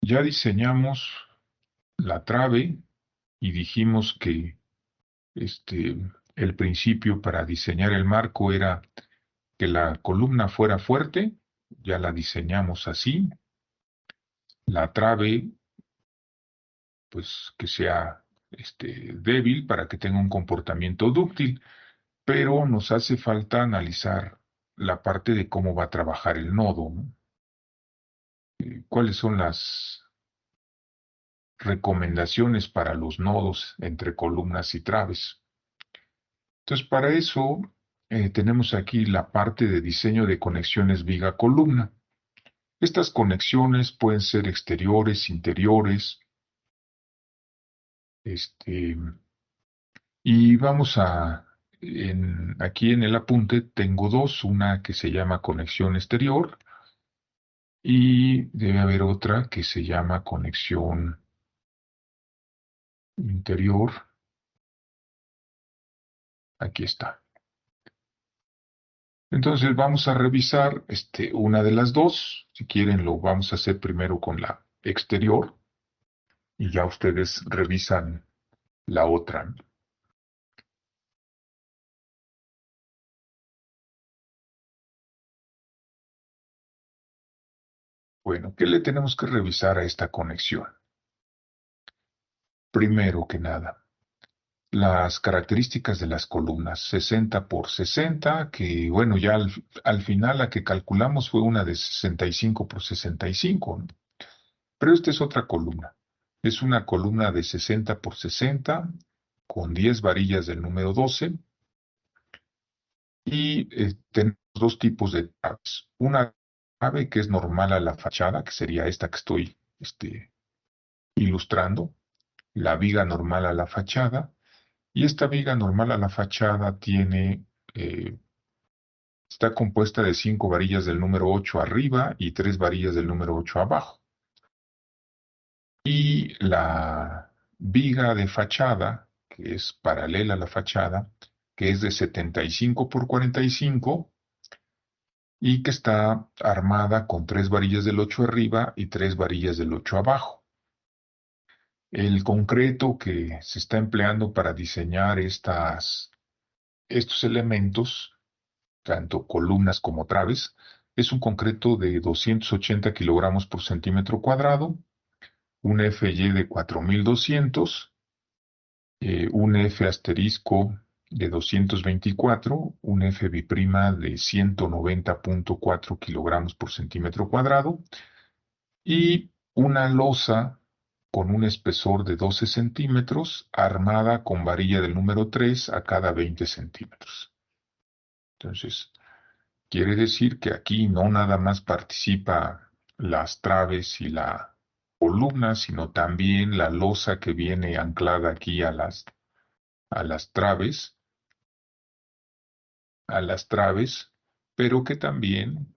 Ya diseñamos la trave y dijimos que este, el principio para diseñar el marco era que la columna fuera fuerte, ya la diseñamos así, la trave, pues que sea débil para que tenga un comportamiento dúctil, pero nos hace falta analizar la parte de cómo va a trabajar el nodo, ¿no? ¿Cuáles son las recomendaciones para los nodos entre columnas y traves? Entonces, para eso tenemos aquí la parte de diseño de conexiones viga-columna. Estas conexiones pueden ser exteriores, interiores, este, y vamos aquí en el apunte tengo dos, una que se llama conexión exterior y debe haber otra que se llama conexión interior. Aquí está. Entonces vamos a revisar una de las dos. Si quieren, lo vamos a hacer primero con la exterior y ya ustedes revisan la otra. Bueno, ¿qué le tenemos que revisar a esta conexión? Primero que nada, las características de las columnas 60 por 60, que bueno, ya al final la que calculamos fue una de 65 por 65, ¿no? Pero esta es otra columna. Es una columna de 60 por 60 con 10 varillas del número 12 y tenemos dos tipos de traves. Una trave que es normal a la fachada, que sería esta que estoy ilustrando, la viga normal a la fachada, y esta viga normal a la fachada eh, está compuesta de 5 varillas del número 8 arriba y 3 varillas del número 8 abajo. Y la viga de fachada, que es paralela a la fachada, que es de 75 por 45 y que está armada con 3 varillas del 8 arriba y 3 varillas del 8 abajo. El concreto que se está empleando para diseñar estos elementos, tanto columnas como traves, es un concreto de 280 kilogramos por centímetro cuadrado, un FY de 4200, un F asterisco de 224, un F biprima de 190.4 kilogramos por centímetro cuadrado y una losa con un espesor de 12 centímetros armada con varilla del número 3 a cada 20 centímetros. Entonces, quiere decir que aquí no nada más participa las traves y la columna, sino también la losa que viene anclada aquí a las traves, pero que también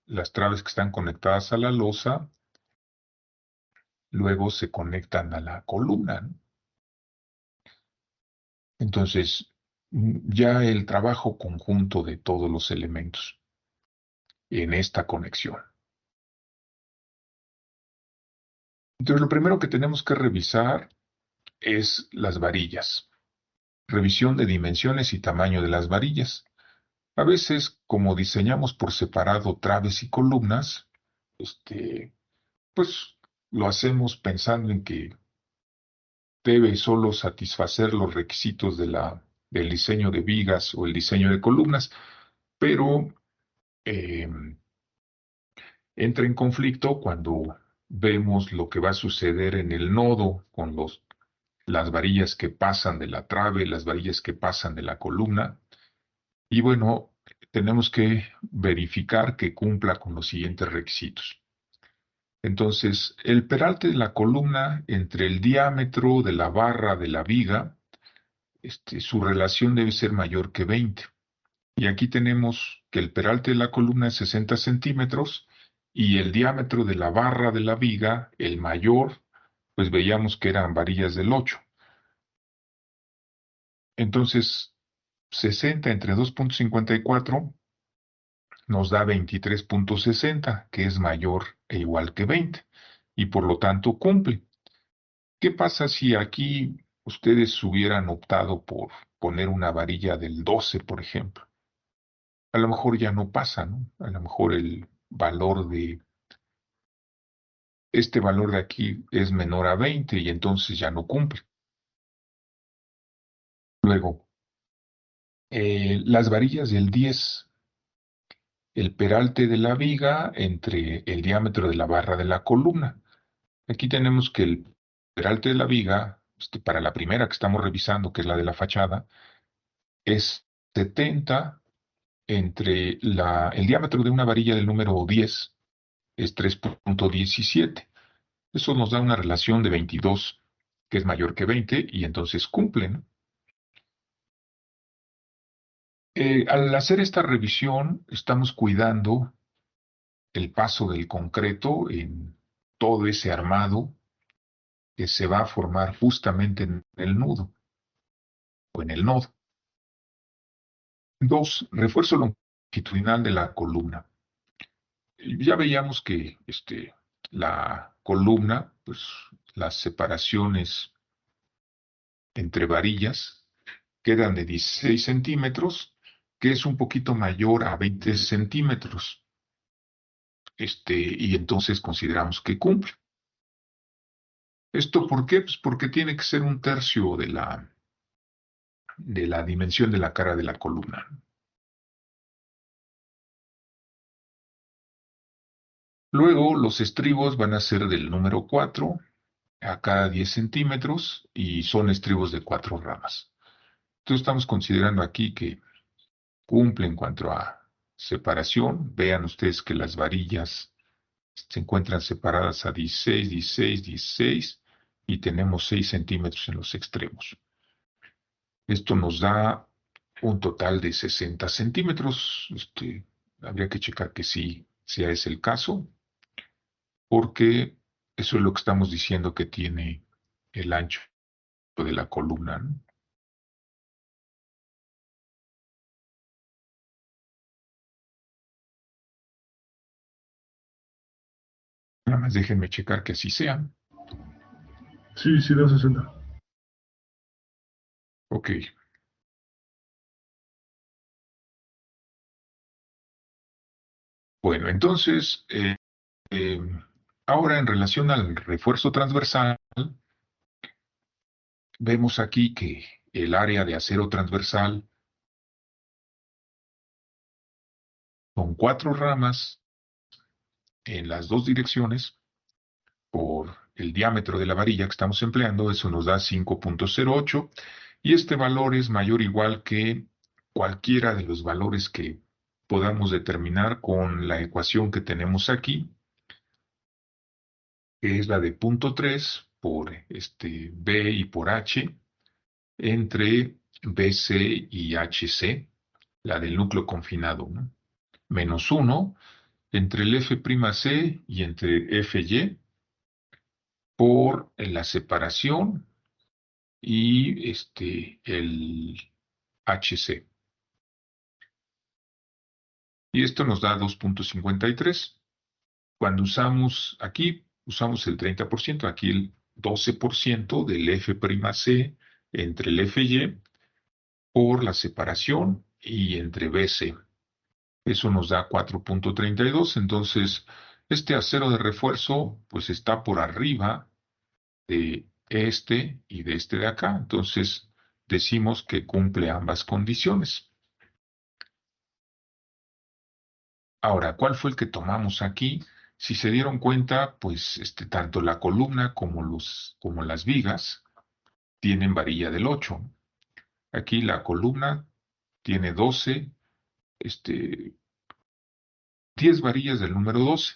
las traves que están conectadas a la losa luego se conectan a la columna, ¿no? Entonces, ya el trabajo conjunto de todos los elementos en esta conexión. Entonces, lo primero que tenemos que revisar es las varillas. Revisión de dimensiones y tamaño de las varillas. A veces, como diseñamos por separado traves y columnas, pues lo hacemos pensando en que debe solo satisfacer los requisitos del diseño de vigas o el diseño de columnas, pero eh, entra en conflicto cuando vemos lo que va a suceder en el nodo con las varillas que pasan de la trave, las varillas que pasan de la columna. Y bueno, tenemos que verificar que cumpla con los siguientes requisitos. Entonces, el peralte de la columna entre el diámetro de la barra de la viga, su relación debe ser mayor que 20. Y aquí tenemos que el peralte de la columna es 60 centímetros y el diámetro de la barra de la viga, el mayor, pues veíamos que eran varillas del 8. Entonces, 60 entre 2.54 nos da 23.60, que es mayor e igual que 20. y por lo tanto cumple. ¿Qué pasa si aquí ustedes hubieran optado por poner una varilla del 12, por ejemplo? A lo mejor ya no pasa, ¿no? A lo mejor este valor de aquí es menor a 20 y entonces ya no cumple. Luego, las varillas del 10, el peralte de la viga entre el diámetro de la barra de la columna. Aquí tenemos que el peralte de la viga, para la primera que estamos revisando, que es la de la fachada, es 70 entre el diámetro de una varilla del número 10 es 3,17. Eso nos da una relación de 22, que es mayor que 20, y entonces cumplen. Al hacer esta revisión, estamos cuidando el paso del concreto en todo ese armado que se va a formar justamente en el nudo o en el nodo. 2, refuerzo longitudinal de la columna. Ya veíamos que la columna, pues las separaciones entre varillas quedan de 16 centímetros, que es un poquito mayor a 20 centímetros. Y entonces consideramos que cumple. ¿Esto por qué? Pues porque tiene que ser un tercio de la dimensión de la cara de la columna. Luego, los estribos van a ser del número 4 a cada 10 centímetros y son estribos de 4 ramas. Entonces estamos considerando aquí que cumple en cuanto a separación. Vean ustedes que las varillas se encuentran separadas a 16, 16, 16 y tenemos 6 centímetros en los extremos. Esto nos da un total de 60 centímetros. Habría que checar que sí sea ese el caso, porque eso es lo que estamos diciendo que tiene el ancho de la columna, ¿no? Nada más déjenme checar que así sea. Sí, sí, da 60. Ok. Bueno, entonces, eh, ahora en relación al refuerzo transversal, vemos aquí que el área de acero transversal son 4 ramas en las dos direcciones por el diámetro de la varilla que estamos empleando. Eso nos da 5,08 y este valor es mayor o igual que cualquiera de los valores que podamos determinar con la ecuación que tenemos aquí, que es la de 0,3 por B y por H entre BC y HC, la del núcleo confinado, ¿no? Menos 1 entre el F'C y entre Fy por la separación y el HC. Y esto nos da 2,53. Cuando usamos el 30%, aquí el 12% del F'C entre el Fy por la separación y entre BC. Eso nos da 4,32. Entonces, este acero de refuerzo, pues está por arriba de y de de acá. Entonces, decimos que cumple ambas condiciones. Ahora, ¿cuál fue el que tomamos aquí? Si se dieron cuenta, pues tanto la columna como las vigas tienen varilla del 8. Aquí la columna tiene 12, 10 varillas del número 12,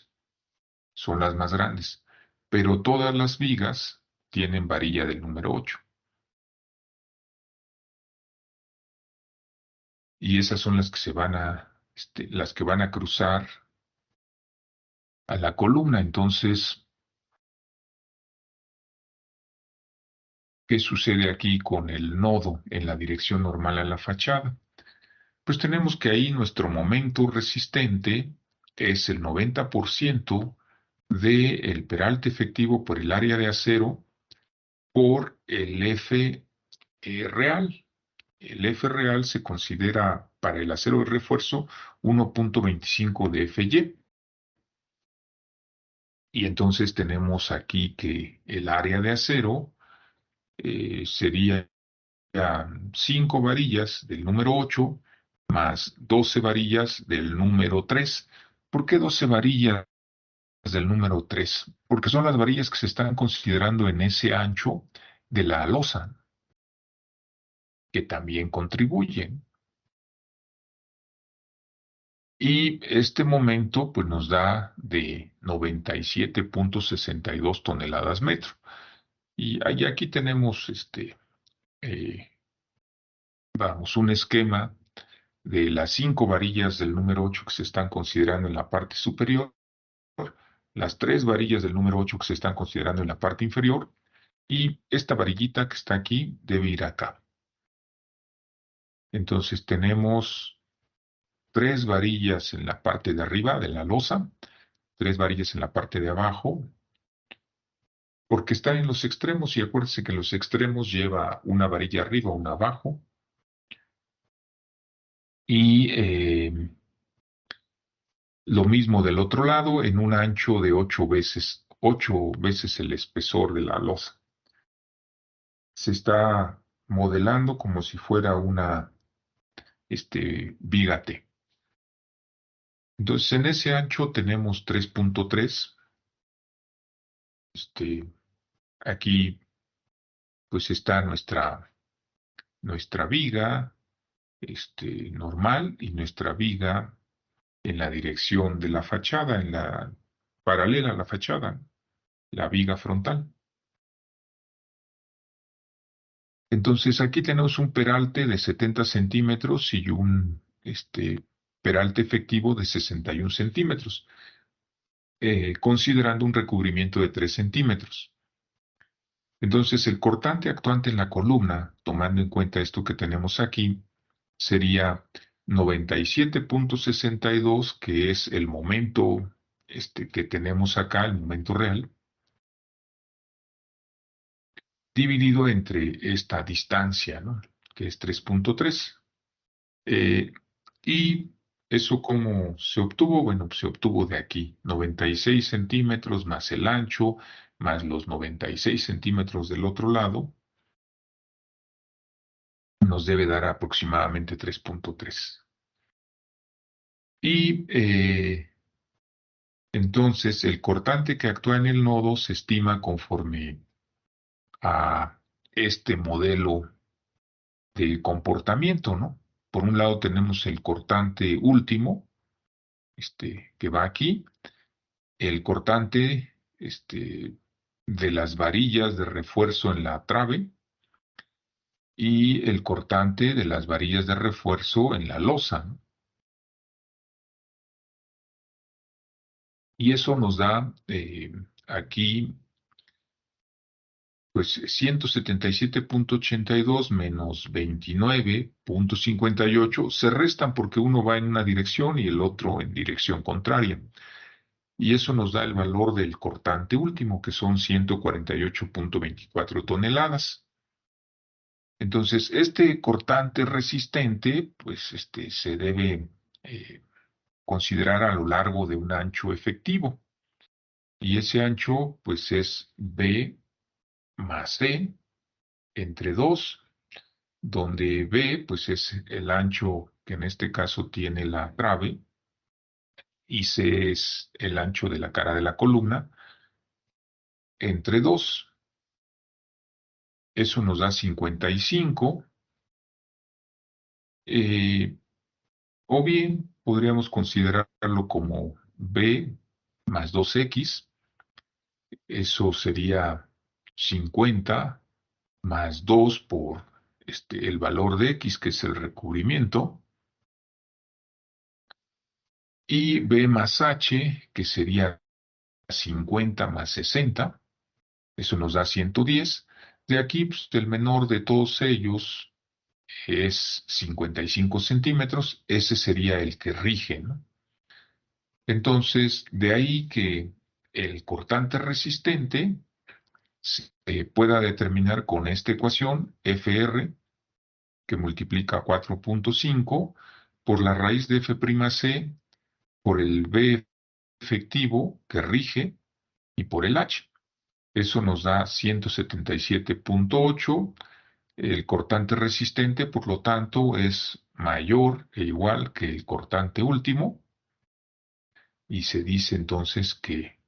son las más grandes, pero todas las vigas tienen varilla del número 8. Y esas son las que las que van a cruzar a la columna. Entonces, ¿qué sucede aquí con el nodo en la dirección normal a la fachada? Pues tenemos que ahí nuestro momento resistente es el 90% del peralte efectivo por el área de acero por el F real. El F real se considera para el acero de refuerzo 1.25 de FY. Y entonces tenemos aquí que el área de acero sería 5 varillas del número 8 más 12 varillas del número 3. ¿Por qué 12 varillas del número 3? Porque son las varillas que se están considerando en ese ancho de la losa, que también contribuyen. Y este momento pues nos da de 97.62 toneladas metro. Y ahí aquí tenemos eh, vamos, un esquema de las 5 varillas del número 8 que se están considerando en la parte superior, las 3 varillas del número 8 que se están considerando en la parte inferior, y esta varillita que está aquí debe ir acá. Entonces tenemos 3 varillas en la parte de arriba de la losa, 3 varillas en la parte de abajo, porque están en los extremos, y acuérdense que en los extremos lleva una varilla arriba, una abajo, y lo mismo del otro lado en un ancho de 8 veces el espesor de la losa. Se está modelando como si fuera una viga T. Entonces en ese ancho tenemos 3.3. Aquí pues está nuestra viga normal y nuestra viga en la dirección de la fachada, en la paralela a la fachada, la viga frontal. Entonces aquí tenemos un peralte de 70 centímetros y un peralte efectivo de 61 centímetros, considerando un recubrimiento de 3 centímetros. Entonces el cortante actuante en la columna, tomando en cuenta esto que tenemos aquí, sería 97.62, que es el momento que tenemos acá, el momento real, dividido entre esta distancia, ¿no? Que es 3.3. Y eso cómo se obtuvo, bueno, pues se obtuvo de aquí, 96 centímetros más el ancho, más los 96 centímetros del otro lado, nos debe dar aproximadamente 3.3. Y entonces el cortante que actúa en el nodo se estima conforme a este modelo de comportamiento, ¿no? Por un lado tenemos el cortante último, que va aquí, el cortante, de las varillas de refuerzo en la trave y el cortante de las varillas de refuerzo en la losa, ¿no? Y eso nos da aquí, pues 177.82 menos 29.58 se restan porque uno va en una dirección y el otro en dirección contraria. Y eso nos da el valor del cortante último, que son 148.24 toneladas. Entonces, este cortante resistente, pues se debe considerar a lo largo de un ancho efectivo. Y ese ancho, pues es B más C entre 2, donde B, pues es el ancho que en este caso tiene la trave, y C es el ancho de la cara de la columna, entre 2. Eso nos da 55. eh, o bien podríamos considerarlo como B más 2X. Eso sería 50 más 2 por el valor de X, que es el recubrimiento, y B más H, que sería 50 más 60. Eso nos da 110. De aquí, pues, el menor de todos ellos es 55 centímetros. Ese sería el que rige, ¿no? Entonces, de ahí que el cortante resistente se pueda determinar con esta ecuación, FR, que multiplica 4.5 por la raíz de F'C por el B efectivo que rige y por el H. Eso nos da 177.8. El cortante resistente, por lo tanto, es mayor e igual que el cortante último y se dice entonces que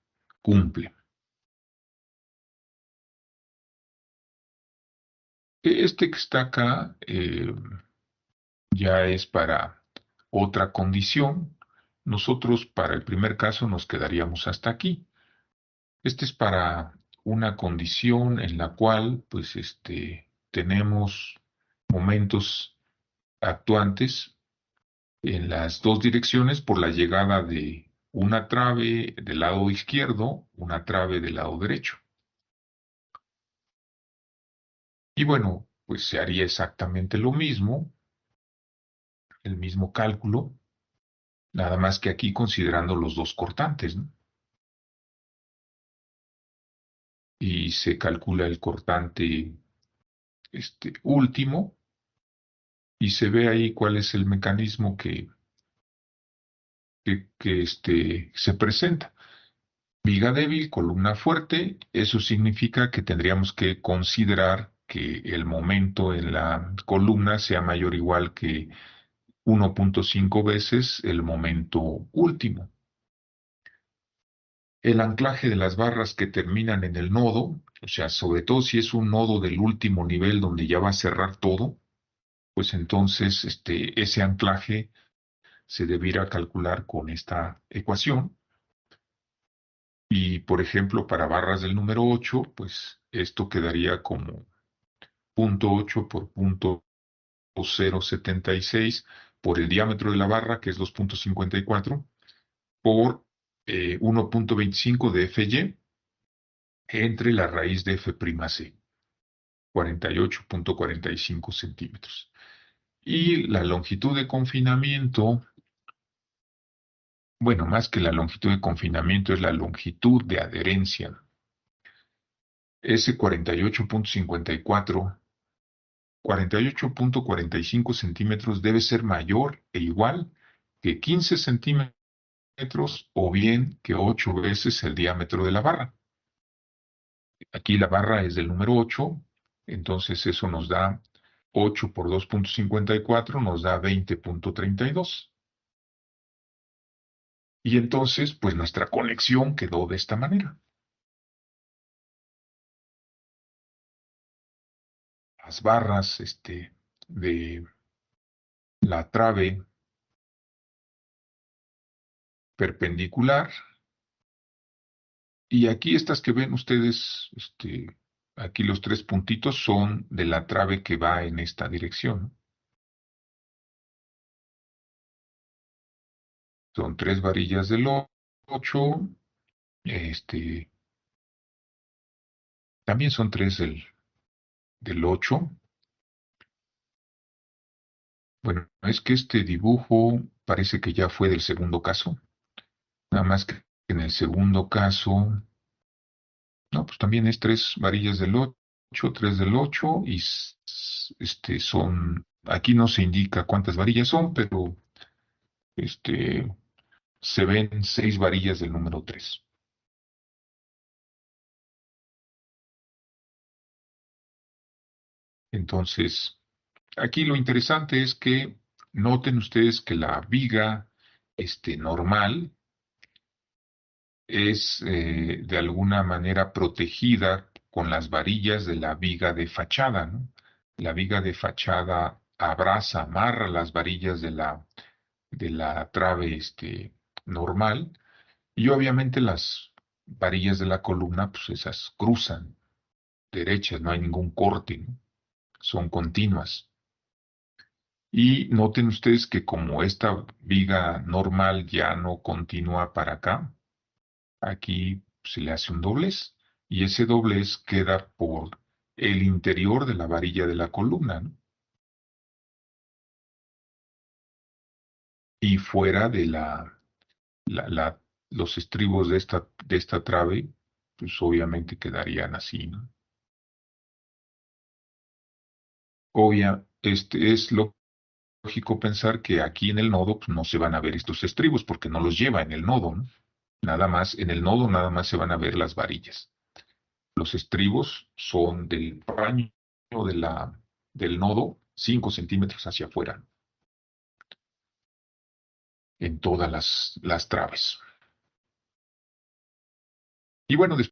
cumple. Este que está acá ya es para otra condición. Nosotros para el primer caso nos quedaríamos hasta aquí. Este es para una condición en la cual, pues, tenemos momentos actuantes en las dos direcciones por la llegada de una trave del lado izquierdo, una trave del lado derecho. Y bueno, pues se haría exactamente lo mismo, el mismo cálculo, nada más que aquí considerando los dos cortantes, ¿no? Y se calcula el cortante último y se ve ahí cuál es el mecanismo que se presenta. Viga débil, columna fuerte, eso significa que tendríamos que considerar que el momento en la columna sea mayor o igual que 1.5 veces el momento último. El anclaje de las barras que terminan en el nodo, o sea, sobre todo si es un nodo del último nivel donde ya va a cerrar todo, pues entonces ese anclaje se debiera calcular con esta ecuación. Y, por ejemplo, para barras del número 8, pues esto quedaría como 0.8 por 0.076 por el diámetro de la barra, que es 2.54, por 1.25 de Fy entre la raíz de F'C, 48.45 centímetros. Y la longitud de confinamiento, bueno, más que la longitud de confinamiento, es la longitud de adherencia. Ese 48.45 centímetros debe ser mayor e igual que 15 centímetros o bien que 8 veces el diámetro de la barra. Aquí la barra es del número 8, entonces eso nos da 8 por 2.54, nos da 20.32. Y entonces, pues nuestra conexión quedó de esta manera. Las barras de la trave perpendicular. Y aquí estas que ven ustedes, aquí los tres puntitos son de la trave que va en esta dirección. Son tres varillas del 8, también son tres del 8. Bueno, es que este dibujo parece que ya fue del segundo caso. Nada más que en el segundo caso, no, pues también es tres varillas del 8, tres del 8 y aquí no se indica cuántas varillas son, pero este, se ven seis varillas del número 3. Entonces, aquí lo interesante es que noten ustedes que la viga normal es de alguna manera protegida con las varillas de la viga de fachada, ¿no? La viga de fachada abraza, amarra las varillas de la trave normal y obviamente las varillas de la columna, pues esas cruzan derechas, no hay ningún corte, ¿no? Son continuas. Y noten ustedes que como esta viga normal ya no continúa para acá, aquí se le hace un doblez y ese doblez queda por el interior de la varilla de la columna, ¿no? Y fuera de la los estribos de esta trave, pues obviamente quedarían así, ¿no? Es lógico pensar que aquí en el nodo pues, no se van a ver estos estribos porque no los lleva en el nodo, ¿no? Nada más, en el nodo nada más se van a ver las varillas. Los estribos son del paño del nodo 5 centímetros hacia afuera, en todas las traves. Y bueno,